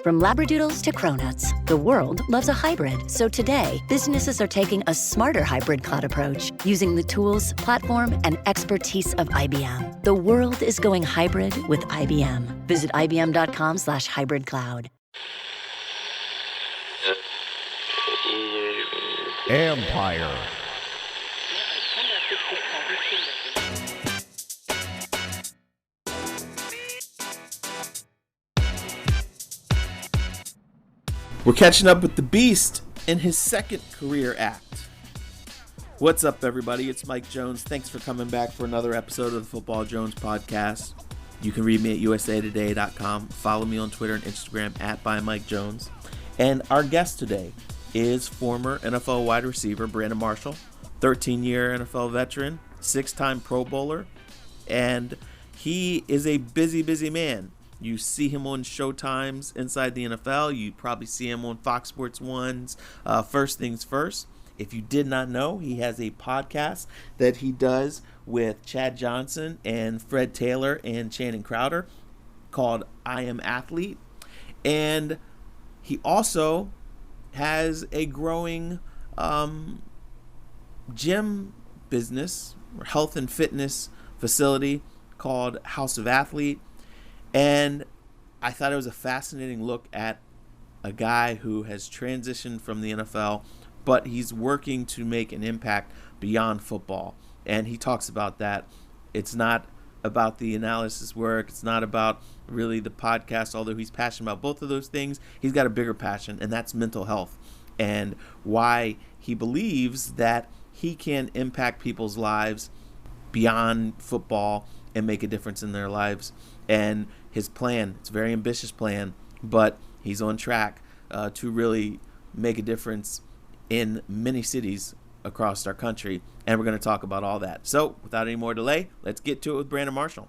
From Labradoodles to Cronuts, the world loves a hybrid. So today, businesses are taking a smarter hybrid cloud approach using the tools, platform, and expertise of IBM. The world is going hybrid with IBM. Visit ibm.com/hybridcloud. Empire. We're catching up with the Beast in his second career act. What's up, everybody? It's Mike Jones. Thanks for coming back for another episode of the Football Jones podcast. You can read me at usatoday.com. Follow me on Twitter and Instagram at @ByMikeJones. And our guest today is former NFL wide receiver Brandon Marshall, 13-year NFL veteran, 6-time Pro Bowler, and he is a busy man. You see him on showtimes inside the NFL. You probably see him on Fox Sports 1's First Things First. If you did not know, he has a podcast that he does with Chad Johnson and Fred Taylor and Channing Crowder called I Am Athlete. And he also has a growing gym business, health and fitness facility called House of Athlete. And I thought it was a fascinating look at a guy who has transitioned from the NFL, but he's working to make an impact beyond football. And he talks about that. It's not about the analysis work. It's not about really the podcast, although he's passionate about both of those things. He's got a bigger passion, and that's mental health, and why he believes that he can impact people's lives beyond football and make a difference in their lives. And his plan, it's a very ambitious plan, but he's on track to really make a difference in many cities across our country. And we're going to talk about all that. So without any more delay, let's get to it with Brandon Marshall.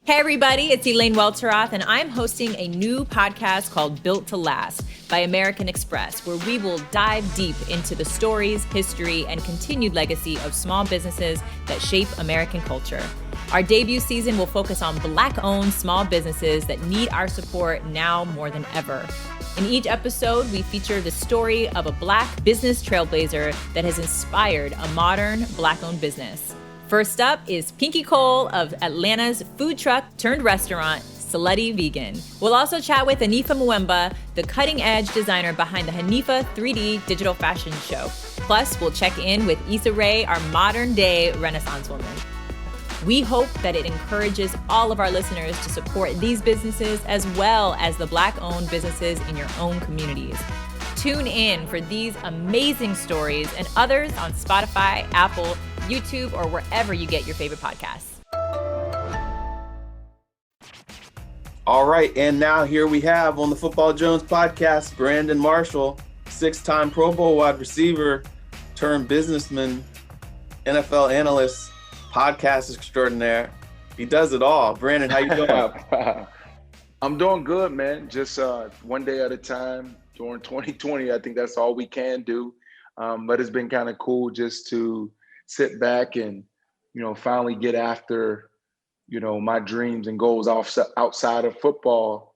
Hey everybody, it's Elaine Welteroth, and I'm hosting a new podcast called Built to Last by American Express, where we will dive deep into the stories, history, and continued legacy of small businesses that shape American culture. Our debut season will focus on Black-owned small businesses that need our support now more than ever. In each episode, we feature the story of a Black business trailblazer that has inspired a modern Black-owned business. First up is Pinky Cole of Atlanta's food truck turned restaurant, Slutty Vegan. We'll also chat with Hanifa Mwemba, the cutting-edge designer behind the Hanifa 3D digital fashion show. Plus, we'll check in with Issa Rae, our modern-day Renaissance woman. We hope that it encourages all of our listeners to support these businesses as well as the Black-owned businesses in your own communities. Tune in for these amazing stories and others on Spotify, Apple, YouTube, or wherever you get your favorite podcasts. All right, and now here we have on the Football Jones podcast, Brandon Marshall, 6-time Pro Bowl wide receiver, turned businessman, NFL analyst, podcast extraordinaire. He does it all. Brandon, how you doing? I'm doing good, man. Just one day at a time. During 2020, I think that's all we can do. But it's been kind of cool just to sit back and, finally get after, my dreams and goals outside of football,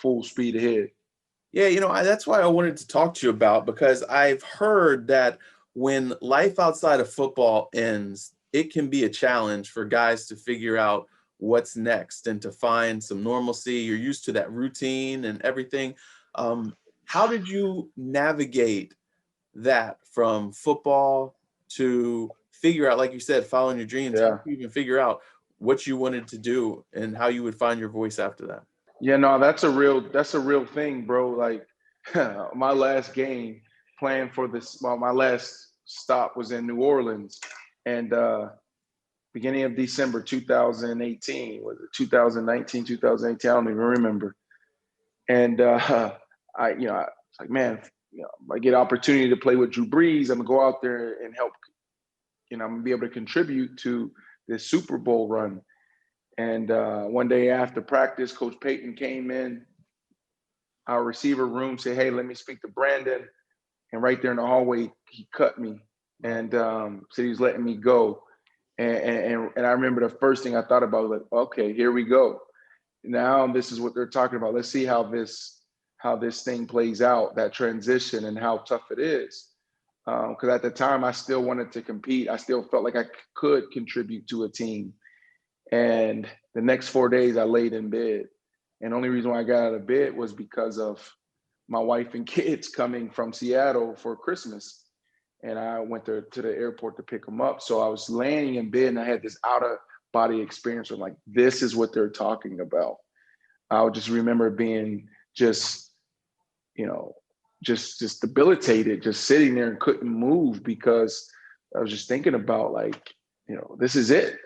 full speed ahead. Yeah, that's why I wanted to talk to you about, because I've heard that when life outside of football ends, it can be a challenge for guys to figure out what's next and to find some normalcy. You're used to that routine and everything. How did you navigate that from football to figure out, like you said, following your dreams, how you even figure out what you wanted to do and how you would find your voice after that? Yeah, no, that's a real thing, bro. Like my last game playing for my last stop was in New Orleans, and beginning of December 2018, was it 2019, 2018? I don't even remember. And I like, man, I get an opportunity to play with Drew Brees. I'm gonna go out there and help. I'm gonna be able to contribute to this Super Bowl run. And one day after practice, Coach Payton came in our receiver room, said, "Hey, let me speak to Brandon." And right there in the hallway, he cut me and said he was letting me go. And I remember the first thing I thought about was like, okay, here we go. Now this is what they're talking about. Let's see how how this thing plays out, that transition, and how tough it is. Because at the time, I still wanted to compete. I still felt like I could contribute to a team. And the next 4 days, I laid in bed. And the only reason why I got out of bed was because of my wife and kids coming from Seattle for Christmas. And I went to the airport to pick them up. So I was laying in bed and I had this out of body experience of like, this is what they're talking about. I would just remember being just, just debilitated, just sitting there and couldn't move because I was just thinking about like, this is it.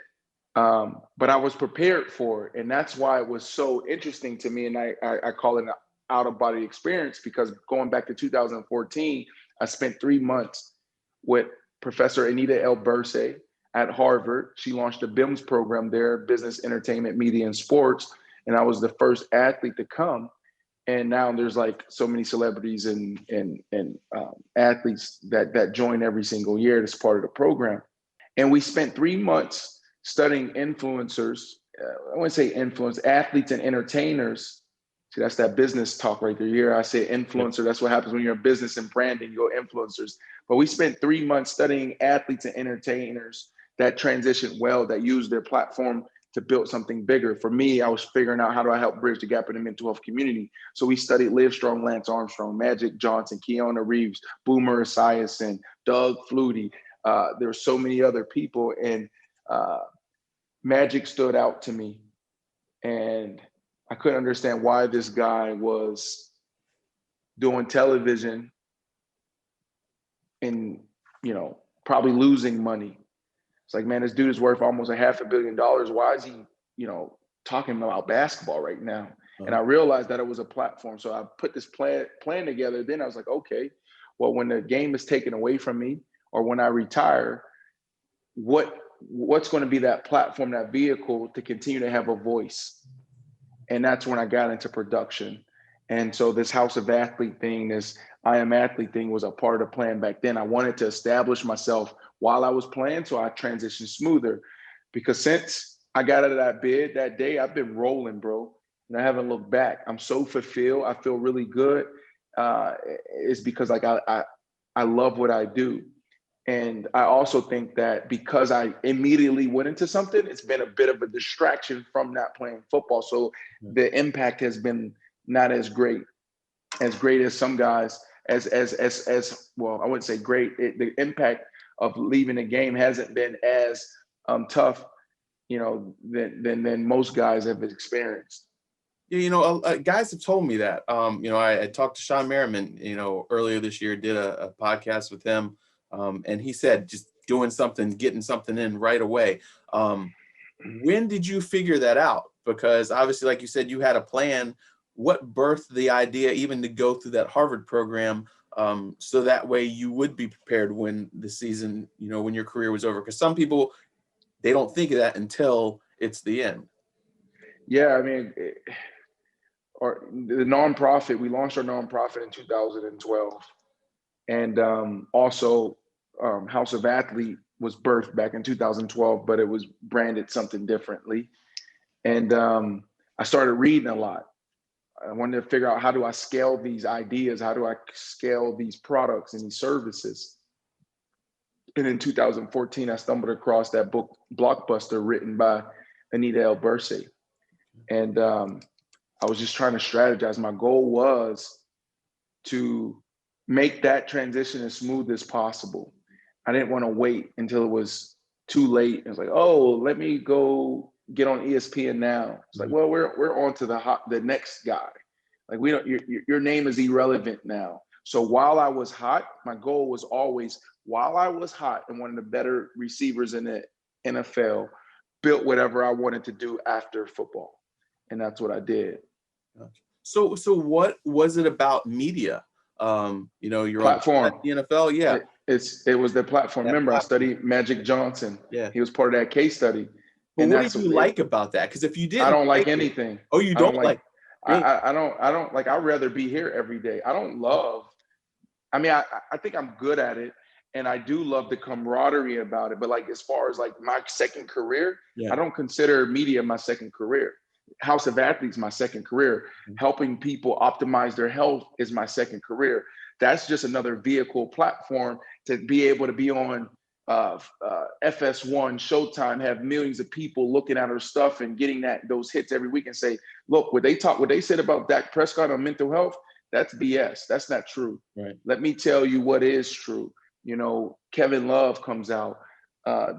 But I was prepared for it. And that's why it was so interesting to me. And I call it an out of body experience because going back to 2014, I spent 3 months with Professor Anita L. Bursay at Harvard. She launched a BIMS program there, Business, Entertainment, Media, and Sports. And I was the first athlete to come. And now there's like so many celebrities and athletes that join every single year as part of the program. And we spent 3 months studying influencers. I wouldn't say influence, athletes and entertainers. See, that's that business talk right there. Here I say influencer. That's what happens when you're in business and branding, you go influencers. But we spent 3 months studying athletes and entertainers that transition well, that use their platform to build something bigger. For me, I was figuring out how do I help bridge the gap in the mental health community. So we studied Live Strong, Lance Armstrong, Magic Johnson, Keanu Reeves, Boomer Esiason, Doug Flutie. There were so many other people, and Magic stood out to me. And I couldn't understand why this guy was doing television and, probably losing money. It's like, man, this dude is worth almost $500 million. Why is he, talking about basketball right now? Uh-huh. And I realized that it was a platform. So I put this plan together. Then I was like, okay, well, when the game is taken away from me or when I retire, what's going to be that platform, that vehicle to continue to have a voice? And that's when I got into production. And so this House of Athlete thing, this I Am Athlete thing was a part of the plan back then. I wanted to establish myself while I was playing so I transitioned smoother. Because since I got out of that bed that day, I've been rolling, bro. And I haven't looked back. I'm so fulfilled. I feel really good. It's because like I love what I do. And I also think that because I immediately went into something, it's been a bit of a distraction from not playing football. So the impact has been not as great as some guys, as well, I wouldn't say great. The impact of leaving the game hasn't been as tough, than most guys have experienced. Yeah, guys have told me that. I talked to Sean Merriman, earlier this year, did a podcast with him. And he said, just doing something, getting something in right away. When did you figure that out? Because obviously, like you said, you had a plan. What birthed the idea even to go through that Harvard program? So that way you would be prepared when the season, when your career was over. Because some people, they don't think of that until it's the end. Yeah, I mean, the nonprofit, we launched our nonprofit in 2012. And also House of Athlete was birthed back in 2012, but it was branded something differently. And I started reading a lot. I wanted to figure out, how do I scale these ideas? How do I scale these products and these services? And in 2014, I stumbled across that book, Blockbuster, written by Anita L. Bursay. And I was just trying to strategize. My goal was to make that transition as smooth as possible. I didn't want to wait until it was too late. It was like, oh, let me go get on ESPN now. It's like, well, we're on to the next guy. Like, we don't. Your name is irrelevant now. So while I was hot, my goal was always, while I was hot and one of the better receivers in the NFL, built whatever I wanted to do after football, and that's what I did. So what was it about media? You're platform. On the NFL. Yeah. It was the platform. Remember, I studied Magic Johnson. Yeah. He was part of that case study. But what did you like about that? Because if you didn't, I don't like anything. Oh, you don't like? Really? I don't like. I'd rather be here every day. I don't love. I mean, I think I'm good at it, and I do love the camaraderie about it. But like, as far as like my second career, I don't consider media my second career. House of Athletes, my second career. Helping people optimize their health is my second career. That's just another vehicle platform to be able to be on FS1, Showtime, have millions of people looking at our stuff and getting those hits every week and say, look, what they said about Dak Prescott on mental health, that's BS. That's not true. Right. Let me tell you what is true. Kevin Love comes out.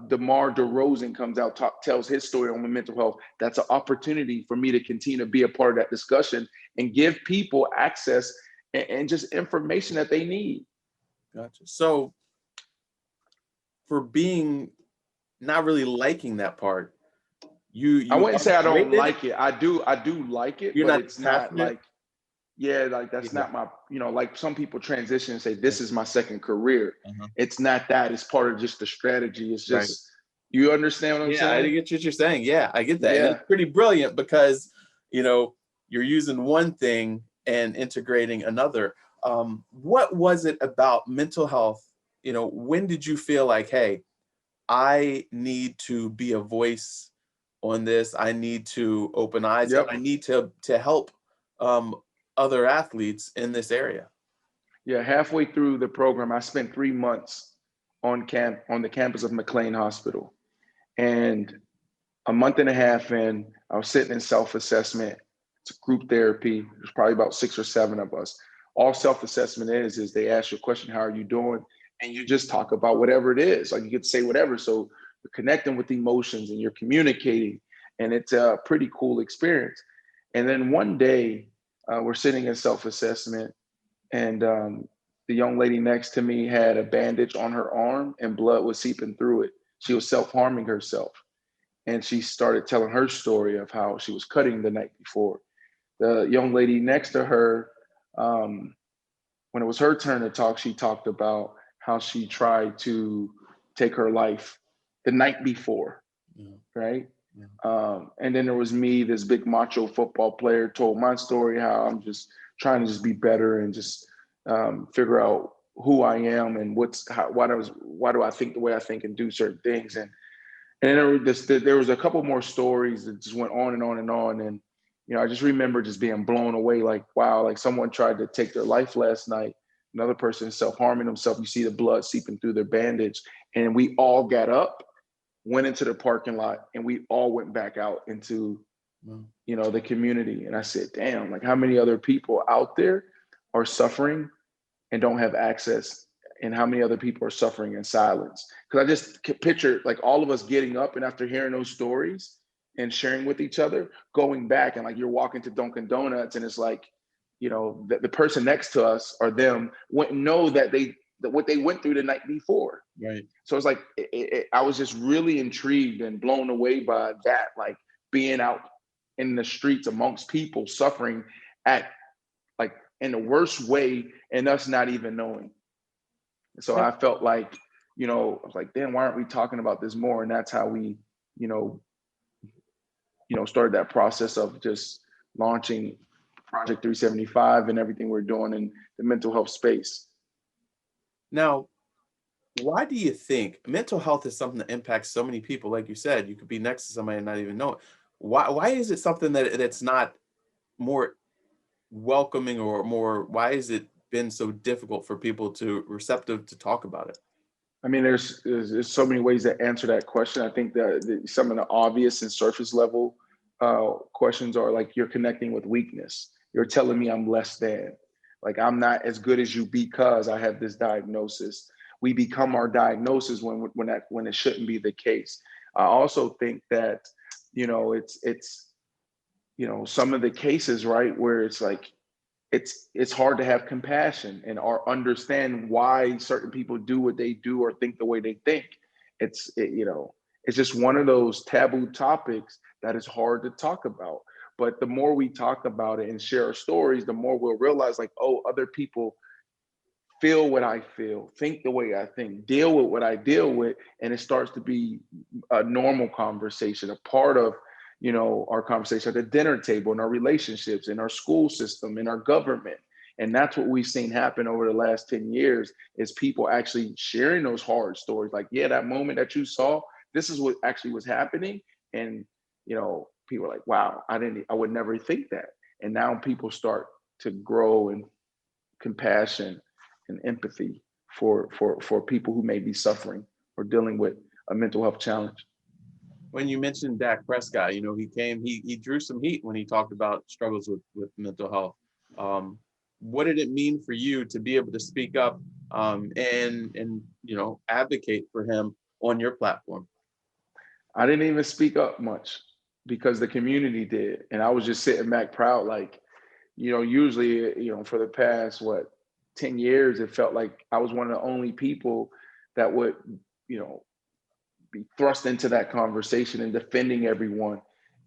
DeMar DeRozan comes out, tells his story on mental health. That's an opportunity for me to continue to be a part of that discussion and give people access and just information that they need. Gotcha. So for being not really liking that part, you I wouldn't say I don't upgraded? like it. I do like it, You're but not it's not passionate? like, that's not my, like some people transition and say, this is my second career. It's not that. It's part of just the strategy. It's just, you understand what I'm saying? I get what you're saying. Yeah, I get that. Yeah. And it's pretty brilliant because, you're using one thing and integrating another. What was it about mental health? When did you feel like, hey, I need to be a voice on this. I need to open eyes. Yep. And I need to help other athletes in this area. Yeah, halfway through the program, I spent 3 months on the campus of McLean Hospital. And a month and a half in, I was sitting in self-assessment. It's a group therapy. There's probably about 6 or 7 of us. All self-assessment is they ask you a question, how are you doing? And you just talk about whatever it is. Like, you could say whatever. So you're connecting with emotions and you're communicating. And it's a pretty cool experience. And then one day, we're sitting in self-assessment, and the young lady next to me had a bandage on her arm and blood was seeping through it. She was self-harming herself. And she started telling her story of how she was cutting the night before. The young lady next to her, when it was her turn to talk, she talked about how she tried to take her life the night before, right? And then there was me, this big macho football player, told my story, how I'm just trying to just be better and just figure out who I am and why do I think the way I think and do certain things. And there was a couple more stories that just went on and on and on. And, I just remember just being blown away, like, wow, like someone tried to take their life last night. Another person self-harming himself. You see the blood seeping through their bandage. And we all got up, went into the parking lot, and we all went back out into, the community. And I said, damn, like how many other people out there are suffering and don't have access, and how many other people are suffering in silence? Because I just picture like all of us getting up and after hearing those stories and sharing with each other, going back and like you're walking to Dunkin' Donuts and it's like, the person next to us or them wouldn't know that what they went through the night before. Right. So it's like, I was just really intrigued and blown away by that, like being out in the streets amongst people suffering in the worst way and us not even knowing. So I felt like, I was like, damn, why aren't we talking about this more? And that's how we, started that process of just launching Project 375 and everything we're doing in the mental health space. Now, why do you think mental health is something that impacts so many people? Like you said, you could be next to somebody and not even know it. Why is it something that's not more welcoming or more, why has it been so difficult for people to receptive to talk about it? I mean, there's so many ways to answer that question. I think that some of the obvious and surface level questions are like, you're connecting with weakness. You're telling me I'm less than, like I'm not as good as you because I have this diagnosis. We become our diagnosis when it shouldn't be the case. I also think that, it's some of the cases, right, where it's like, it's hard to have compassion or understand why certain people do what they do or think the way they think. It's just one of those taboo topics that is hard to talk about. But the more we talk about it and share our stories, the more we'll realize like, oh, other people feel what I feel, think the way I think, deal with what I deal with. And it starts to be a normal conversation, a part of our conversation at the dinner table, in our relationships, in our school system, in our government. And that's what we've seen happen over the last 10 years is people actually sharing those hard stories. Like, yeah, that moment that you saw, this is what actually was happening. And, people are like, wow, I would never think that. And now people start to grow in compassion and empathy for people who may be suffering or dealing with a mental health challenge. When you mentioned Dak Prescott, he drew some heat when he talked about struggles with mental health. What did it mean for you to be able to speak up and advocate for him on your platform? I didn't even speak up much because the community did. And I was just sitting back proud, like, usually, for the past, 10 years, it felt like I was one of the only people that would, be thrust into that conversation and defending everyone.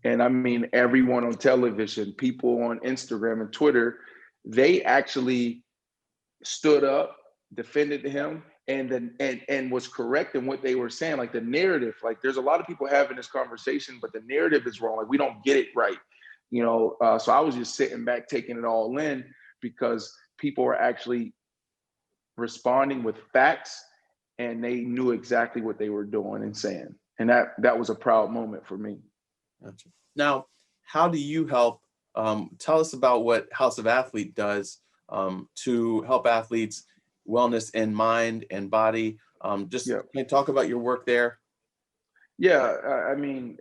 And I mean, everyone on television, people on Instagram and Twitter, they actually stood up, defended him, and was correct in what they were saying. Like the narrative, like there's a lot of people having this conversation, but the narrative is wrong. Like we don't get it right, so I was just sitting back, taking it all in because people are actually responding with facts and they knew exactly what they were doing and saying. And that was a proud moment for me. Gotcha. Now, how do you help? Tell us about what House of Athlete does to help athletes' wellness in mind and body. Can you talk about your work there? Yeah, I mean,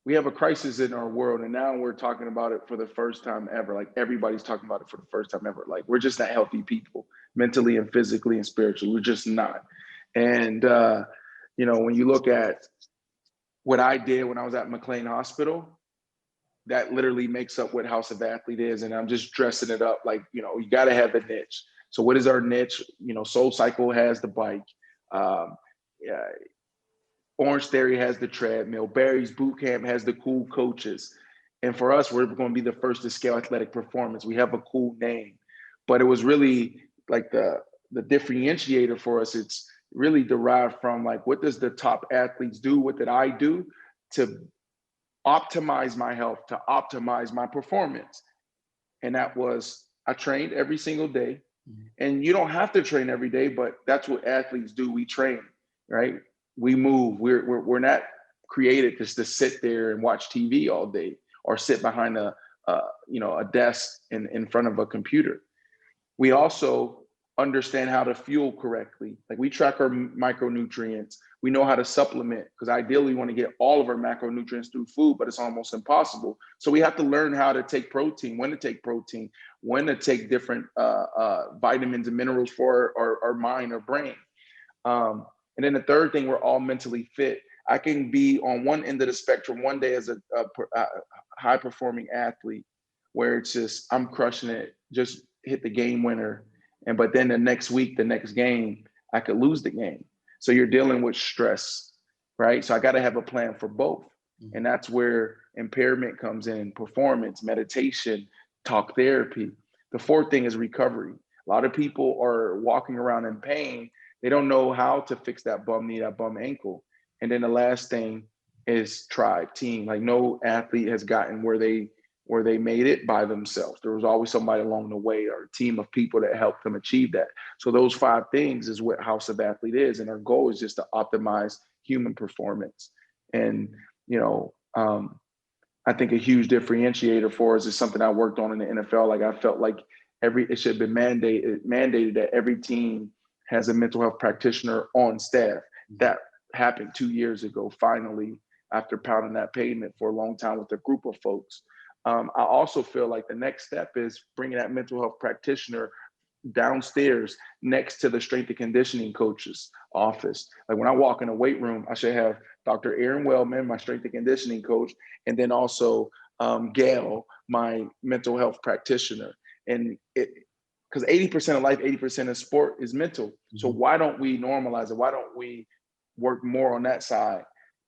we have a crisis in our world, and now we're talking about it for the first time ever. Like everybody's talking about it for the first time ever. Like we're just not healthy people, mentally and physically and spiritually. We're just not. And when you look at what I did when I was at McLean Hospital, that literally makes up what House of Athlete is. And I'm just dressing it up like, you got to have a niche. So what is our niche? Soul Cycle has the bike. Orange Theory has the treadmill. Barry's Boot Camp has the cool coaches. And for us, we're going to be the first to scale athletic performance. We have a cool name. But it was really like the differentiator for us. It's really derived from like, what does the top athletes do? What did I do to optimize my health, to optimize my performance? And that was, I trained every single day. And you don't have to train every day, but that's what athletes do. We train, right? We move. We're not created just to sit there and watch TV all day or sit behind a desk in front of a computer. We also understand how to fuel correctly. Like we track our micronutrients. We know how to supplement because ideally we want to get all of our macronutrients through food, but it's almost impossible. So we have to learn how to take protein, when to take protein, when to take different vitamins and minerals for our mind or brain. And then the third thing, we're all mentally fit. I can be on one end of the spectrum one day as a high performing athlete where it's just, I'm crushing it, just hit the game winner. But then the next week, the next game, I could lose the game. So you're dealing with stress, right? So I got to have a plan for both. And that's where impairment comes in, performance, meditation, talk therapy. The fourth thing is recovery. A lot of people are walking around in pain. They don't know how to fix that bum knee, that bum ankle. And then the last thing is tribe, team. Like no athlete has gotten where they made it by themselves. There was always somebody along the way or a team of people that helped them achieve that. So those 5 things is what House of Athlete is. And our goal is just to optimize human performance. And, I think a huge differentiator for us is something I worked on in the NFL. Like I felt like it should have been mandated that every team has a mental health practitioner on staff. That happened 2 years ago, finally, after pounding that pavement for a long time with a group of folks. I also feel like the next step is bringing that mental health practitioner downstairs next to the strength and conditioning coach's office. Like when I walk in a weight room, I should have Dr. Aaron Wellman, my strength and conditioning coach, and then also Gail, my mental health practitioner. And because 80% of life, 80% of sport is mental. So why don't we normalize it? Why don't we work more on that side?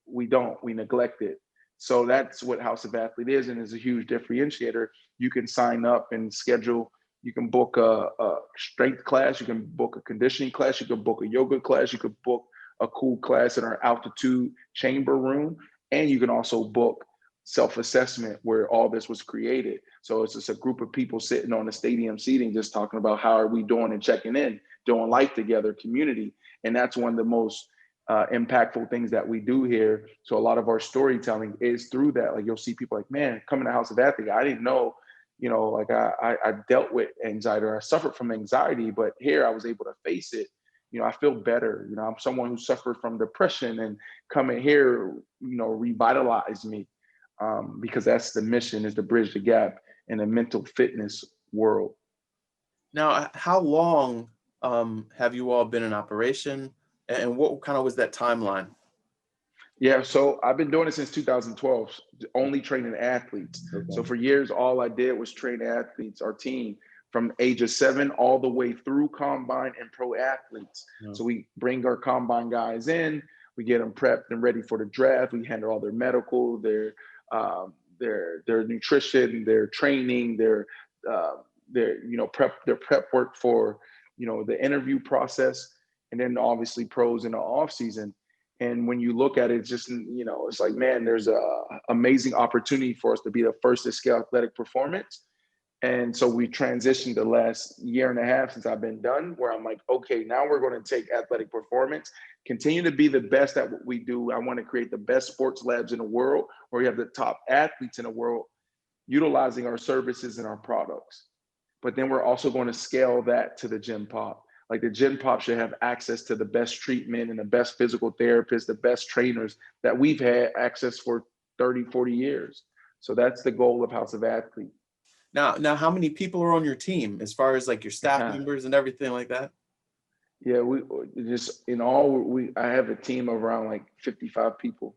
We don't. We neglect it. So that's what House of Athlete is, and is a huge differentiator. You can sign up and schedule. You can book a strength class. You can book a conditioning class. You can book a yoga class. You could book a cool class in our altitude chamber room. And you can also book self-assessment where all this was created. So it's just a group of people sitting on the stadium seating, just talking about how are we doing and checking in, doing life together, community. And that's one of the most impactful things that we do here. So a lot of our storytelling is through that. Like you'll see people like, man, coming to House of Athlete, I didn't know, like I dealt with anxiety or I suffered from anxiety, but here I was able to face it. I feel better. I'm someone who suffered from depression, and coming here, revitalized me, because that's the mission, is to bridge the gap in the mental fitness world. Now, how long have you all been in operation, and what kind of was that timeline? Yeah, so I've been doing it since 2012, only training athletes. Okay. So for years, all I did was train athletes, our team, from age of 7 all the way through combine and pro athletes. Yeah. So we bring our combine guys in, we get them prepped and ready for the draft. We handle all their medical, their nutrition, their training, their prep work for the interview process, and then obviously pros in the off season. And when you look at it, just, it's like, man, there's a amazing opportunity for us to be the first to scale athletic performance. And so we transitioned the last year and a half since I've been done, where I'm like, okay, now we're going to take athletic performance, continue to be the best at what we do. I want to create the best sports labs in the world, where we have the top athletes in the world utilizing our services and our products. But then we're also going to scale that to the gym pop. Like the gym pop should have access to the best treatment and the best physical therapists, the best trainers that we've had access for 30, 40 years. So that's the goal of House of Athlete. Now, how many people are on your team, as far as like your staff members and everything like that? Yeah, we just in all, I have a team of around like 55 people.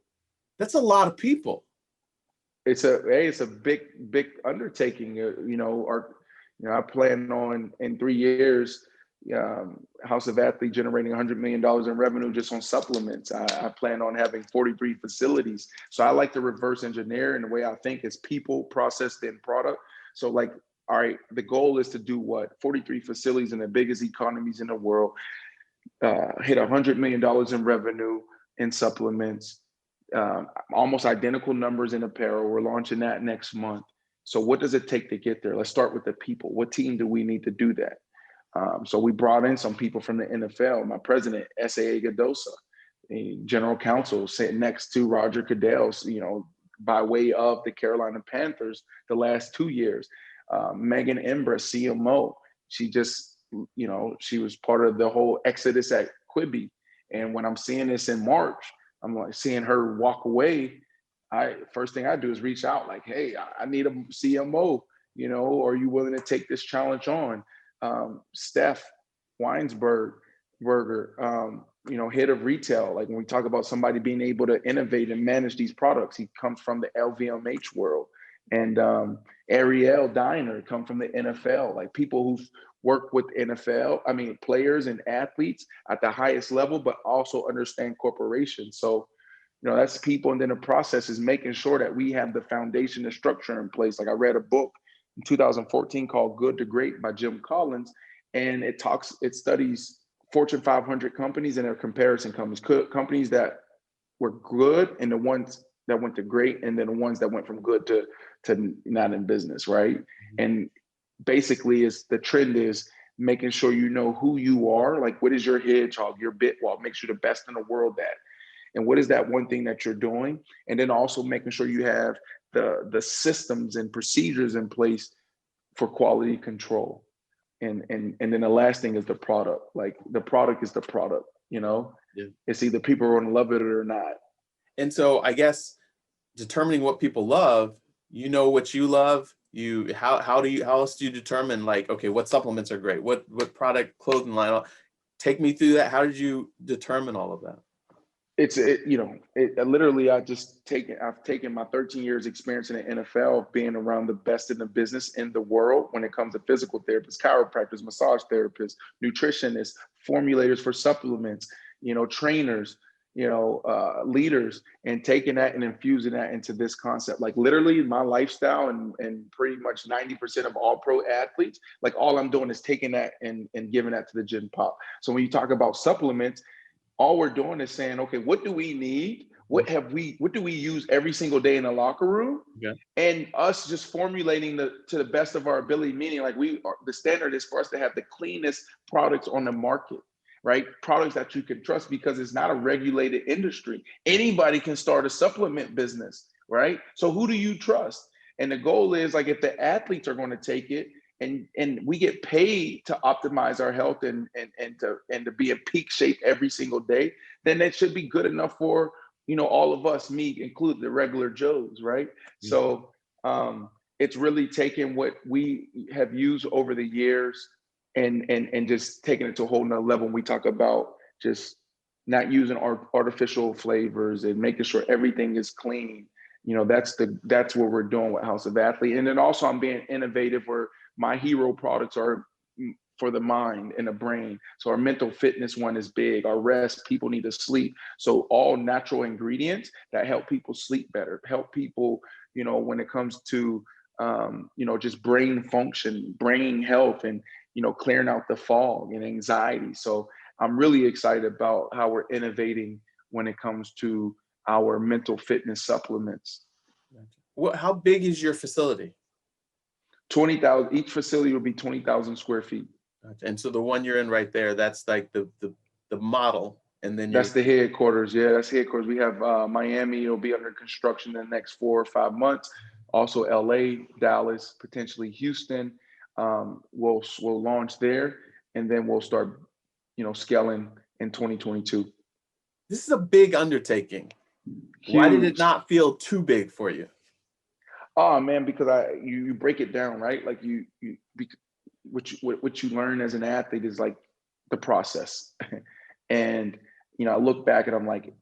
That's a lot of people. It's a big undertaking. I plan on in 3 years, House of Athlete generating $100 million in revenue just on supplements. I plan on having 43 facilities. So I like to reverse engineer, and the way I think is people, process, then product. So like, all right, the goal is to do what? 43 facilities in the biggest economies in the world, hit $100 million in revenue in supplements, almost identical numbers in apparel. We're launching that next month. So what does it take to get there? Let's start with the people. What team do we need to do that? So we brought in some people from the NFL. My president, S.A.A. Gadosa, the general counsel, sitting next to Roger Goodell, by way of the Carolina Panthers the last 2 years. Megan Embra, CMO, she just, she was part of the whole exodus at Quibi. And when I'm seeing this in March, I'm like seeing her walk away. First thing I do is reach out like, hey, I need a CMO, are you willing to take this challenge on? Steph Weinsberger, head of retail. Like when we talk about somebody being able to innovate and manage these products, he comes from the LVMH world. And Ariel Diner come from the NFL, like people who've worked with players and athletes at the highest level, but also understand corporations. So, that's people. And then the process is making sure that we have the foundation and structure in place. Like I read a book in 2014 called Good to Great by Jim Collins. And it studies Fortune 500 companies and their comparison companies that were good, and the ones that went to great, and then the ones that went from good to not in business, right? Mm-hmm. And basically the trend is making sure you know who you are, like what is your hedgehog, your bitwall, makes you the best in the world at. And what is that one thing that you're doing? And then also making sure you have the systems and procedures in place for quality control. And then the last thing is the product. Like the product is the product, Yeah. It's either people are going to love it or not. And so I guess determining what people love, what you love, how else do you determine, like, okay, what supplements are great? What product, clothing line? Take me through that. How did you determine all of that? Literally, I've taken my 13 years experience in the NFL, being around the best in the business in the world when it comes to physical therapists, chiropractors, massage therapists, nutritionists, formulators for supplements, trainers, leaders, and taking that and infusing that into this concept. Like literally my lifestyle and pretty much 90% of all pro athletes, like all I'm doing is taking that and giving that to the gym pop. So when you talk about supplements, all we're doing is saying, okay, what do we need? What do we use every single day in the locker room? Yeah. And us just formulating to the best of our ability, meaning like the standard is for us to have the cleanest products on the market. right? Products that you can trust, because it's not a regulated industry. Anybody can start a supplement business, right? So who do you trust? And the goal is, like, if the athletes are going to take it, and we get paid to optimize our health and to be in peak shape every single day, then that should be good enough for, all of us, me included, the regular Joes, right? So it's really taking what we have used over the years and just taking it to a whole nother level. When we talk about just not using artificial flavors and making sure everything is clean, that's what we're doing with House of Athlete. And then also I'm being innovative where my hero products are for the mind and the brain. So our mental fitness one is big. Our rest, people need to sleep. So all natural ingredients that help people sleep better, help people, when it comes to, just brain function, brain health, and, clearing out the fog and anxiety. So I'm really excited about how we're innovating when it comes to our mental fitness supplements. How big is your facility? 20,000. Each facility will be 20,000 square feet. Gotcha. And so the one you're in right there, that's like the model, and then that's the headquarters. Yeah, that's headquarters. We have Miami. It'll be under construction in the next 4 or 5 months. Also, LA, Dallas, potentially Houston. We'll launch there, and then we'll start, scaling in 2022. This is a big undertaking. Huge. Why did it not feel too big for you? Oh man, because you break it down, right? Like what you learn as an athlete is like the process. And I look back and I'm like,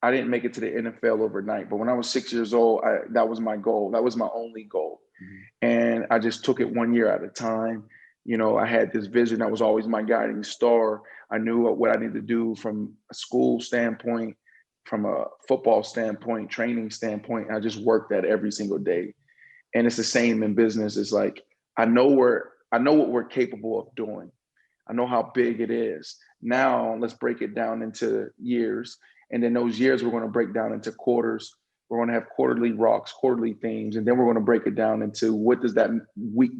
I didn't make it to the NFL overnight, but when I was 6 years old, that was my goal. That was my only goal. Mm-hmm. And I just took it 1 year at a time. I had this vision that was always my guiding star. I knew what I needed to do from a school standpoint, from a football standpoint, training standpoint. I just worked that every single day. And it's the same in business. It's like, I know what we're capable of doing. I know how big it is. Now let's break it down into years. And then those years we're going to break down into quarters. We're going to have quarterly rocks, quarterly themes, and then we're going to break it down into what does that week,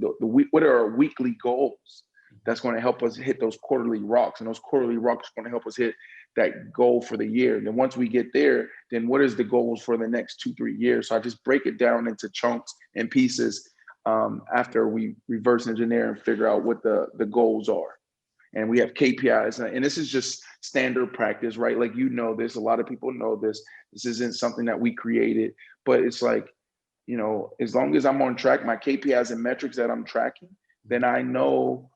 what are our weekly goals that's going to help us hit those quarterly rocks, and those quarterly rocks are going to help us hit that goal for the year. And then once we get there, then what is the goals for the next 2-3 years? So I just break it down into chunks and pieces after we reverse engineer and figure out what the goals are. And we have KPIs, and this is just standard practice, right? Like, this, a lot of people know this. This isn't something that we created, but it's like, as long as I'm on track, my KPIs and metrics that I'm tracking, then I know,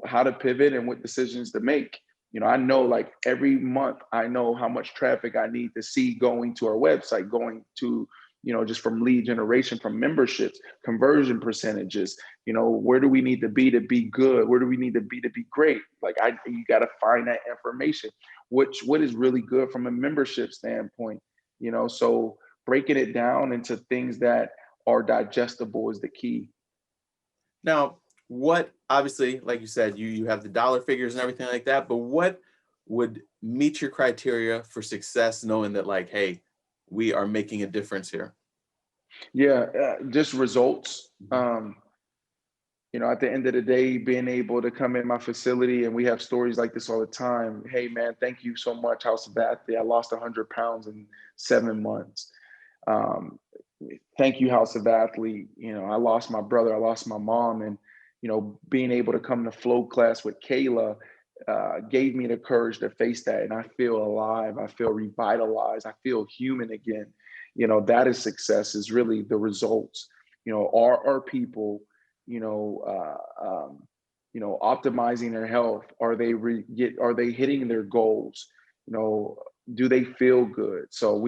how to pivot and what decisions to make. I know, like, every month, I know how much traffic I need to see going to our website, going to, just from lead generation, from memberships, conversion percentages, where do we need to be good? Where do we need to be great? Like, you got to find that information, what is really good from a membership standpoint, so breaking it down into things that are digestible is the key. Now, what, obviously, like you said, you have the dollar figures and everything like that, but what would meet your criteria for success, knowing that, like, hey, we are making a difference here? Yeah, just results. At the end of the day, being able to come in my facility, and we have stories like this all the time. Hey man, thank you so much, House of Athlete. I lost 100 pounds in 7 months. Thank you, House of Athlete. I lost my brother, I lost my mom, and being able to come to flow class with Kayla gave me the courage to face that. And I feel alive. I feel revitalized. I feel human again. That is success, is really the results. Are people, optimizing their health? Are they hitting their goals? Do they feel good? So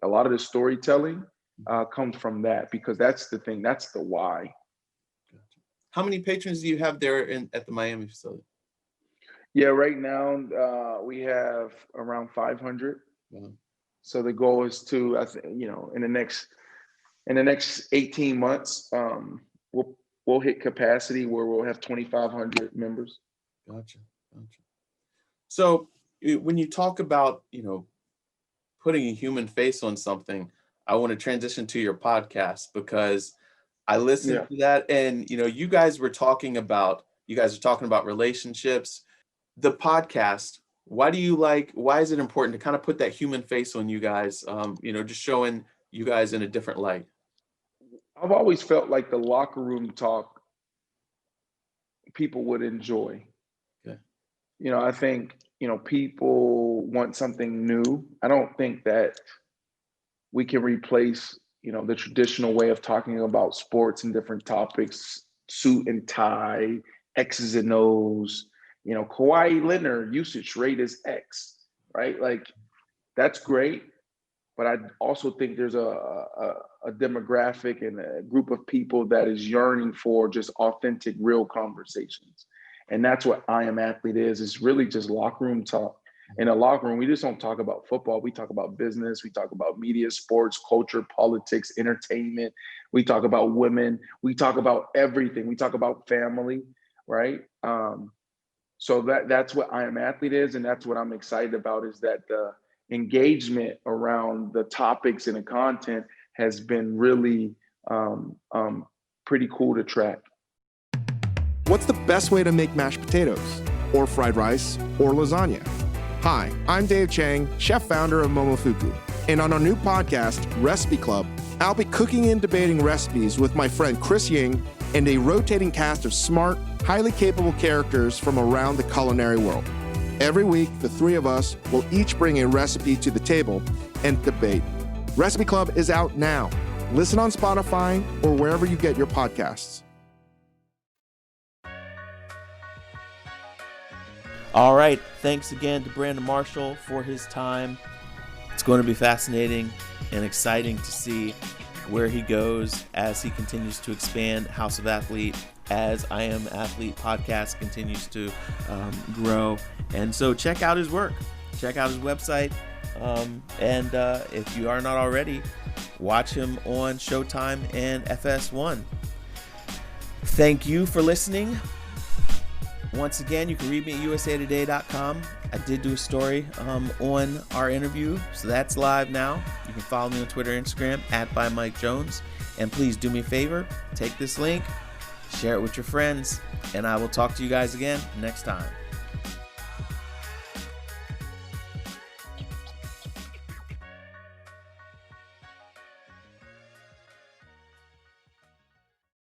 a lot of the storytelling comes from that, because that's the thing. That's the why. How many patrons do you have there at the Miami facility? Yeah, right now we have around 500. Mm-hmm. So the goal is to, in the next 18 months, we'll hit capacity where we'll have 2,500 members. Gotcha. So when you talk about, putting a human face on something, I want to transition to your podcast, because I listened to that, and you guys are talking about relationships. the podcast, why is it important to kind of put that human face on you guys? Just showing you guys in a different light. I've always felt like the locker room talk people would enjoy. Okay. I think, people want something new. I don't think that we can replace, the traditional way of talking about sports and different topics, suit and tie, X's and O's. Kawhi Leonard usage rate is X, right? Like, that's great. But I also think there's a demographic and a group of people that is yearning for just authentic, real conversations. And that's what I Am Athlete is. It's really just locker room talk. In a locker room, we just don't talk about football. We talk about business. We talk about media, sports, culture, politics, entertainment. We talk about women. We talk about everything. We talk about family, right? So that's what I Am Athlete is. And that's what I'm excited about, is that the engagement around the topics and the content has been really pretty cool to track. What's the best way to make mashed potatoes, or fried rice, or lasagna? Hi, I'm Dave Chang, chef founder of Momofuku, and on our new podcast, Recipe Club, I'll be cooking and debating recipes with my friend Chris Ying and a rotating cast of smart, highly capable characters from around the culinary world. Every week, the three of us will each bring a recipe to the table and debate. Recipe Club is out now. Listen on Spotify or wherever you get your podcasts. All right. Thanks again to Brandon Marshall for his time. It's going to be fascinating and exciting to see where he goes as he continues to expand House of Athlete, as I Am Athlete podcast continues to grow. And so check out his work. Check out his website. And if you are not already, watch him on Showtime and FS1. Thank you for listening. Once again, you can read me at usatoday.com. I did do a story on our interview, so that's live now. You can follow me on Twitter and Instagram @ByMikeJones. And please do me a favor, take this link, share it with your friends, and I will talk to you guys again next time.